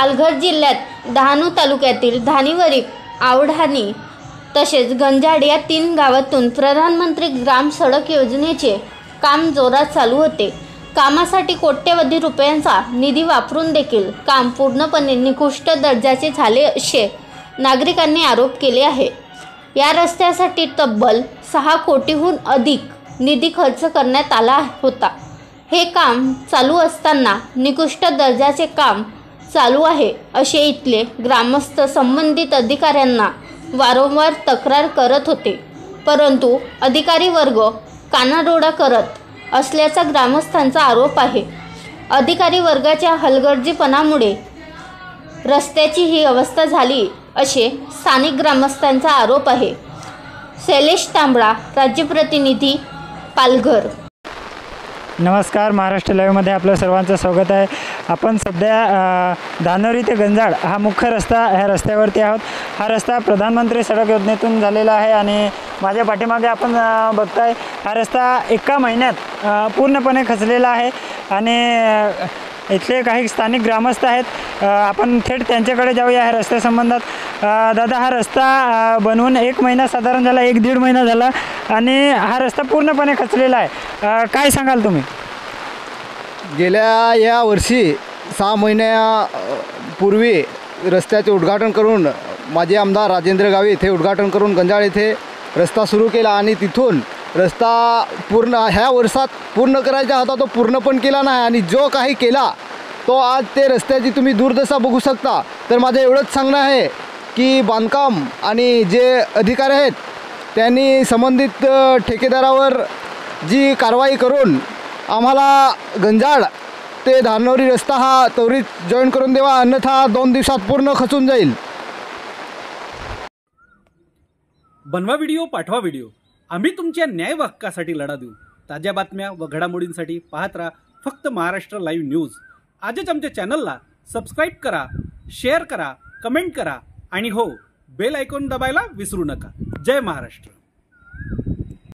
पालघर जिल्ह्यात डहाणू तालुक्यातील धानिवरी, आवढाणी तसेच गंजाड या 3 गावातून प्रधानमंत्री ग्राम सडक योजनेचे काम जोरात चालू होते। कामासाठी कोट्यवधी रुपयांचा निधी वापरून देखील काम पूर्णपणे निकृष्ट दर्जाचे झाले असे नागरिकांनी आरोप केले आहे। या रस्त्यासाठी तब्बल 6 कोटीहून अधिक निधी खर्च करण्यात आला होता। हे काम चालू असताना निकृष्ट दर्जाचे काम चालू आहे असे इथले ग्रामस्थ संबंधित अधिकाऱ्यांना वारंवार तक्रार करत होते, परंतु अधिकारी वर्ग कानाडोळा करत असल्याचा ग्रामस्थांचा आरोप आहे। अधिकारी वर्गाच्या हलगर्जीपणामुळे रस्त्याची ही अवस्था झाली असे स्थानिक ग्रामस्थांचा आरोप आहे। शैलेश तांबडा, राज्य प्रतिनिधी, पालघर। नमस्कार, महाराष्ट्र लाईव्हमध्ये आपलं सर्वांचं स्वागत आहे। आपण सध्या धानोरी ते गंजाड हा मुख्य रस्ता ह्या रस्त्यावरती आहोत। हा रस्ता प्रधानमंत्री सडक योजनेतून झालेला आहे आणि माझ्या पाठीमागे आपण बघताय हा रस्ता एका महिन्यात पूर्णपणे खचलेला आहे आणि इथले काही स्थानिक ग्रामस्थ आहेत। आपण थेट त्यांच्याकडे जाऊया ह्या रस्त्यासंबंधात। दादा, हा रस्ता बनवून 1 महिना साधारण झाला, 1-1.5 महिना झाला आणि हा रस्ता पूर्णपणे खचलेला आहे। काय सांगाल तुम्ही? गेल्या या वर्षी 6 महिन्यापूर्वी रस्त्याचे उद्घाटन करून माजी आमदार राजेंद्र गावी येथे उद्घाटन करून गंजाड येथे रस्ता सुरू केला आणि तिथून रस्ता पूर्ण ह्या वर्षात पूर्ण करायचा होता, तो पूर्ण पण केला नाही आणि जो काही केला तो आज ते रस्त्याची तुम्ही दुर्दशा बघू शकता। तर माझं एवढंच सांगणं आहे की बांधकाम आणि जे अधिकारी आहेत त्यांनी संबंधित ठेकेदारावर जी कारवाई करून आम्हाला गंजाड ते धानोरी रस्ता हा त्वरित जॉईन करून द्यावा, अन्यथा 2 दिवसात पूर्ण खचून जाईल। बनवा व्हिडिओ, पाठवा व्हिडिओ, आम्ही तुमच्या न्याय व हक्कासाठी लढा देऊ। ताज्या बातम्या व घडामोडींसाठी पाहत राहा फक्त महाराष्ट्र लाईव्ह न्यूज। आजच आमच्या चॅनलला सबस्क्राईब करा, शेअर करा, कमेंट करा आणि हो, बेल आयकॉन दबायला विसरू नका। जय महाराष्ट्र।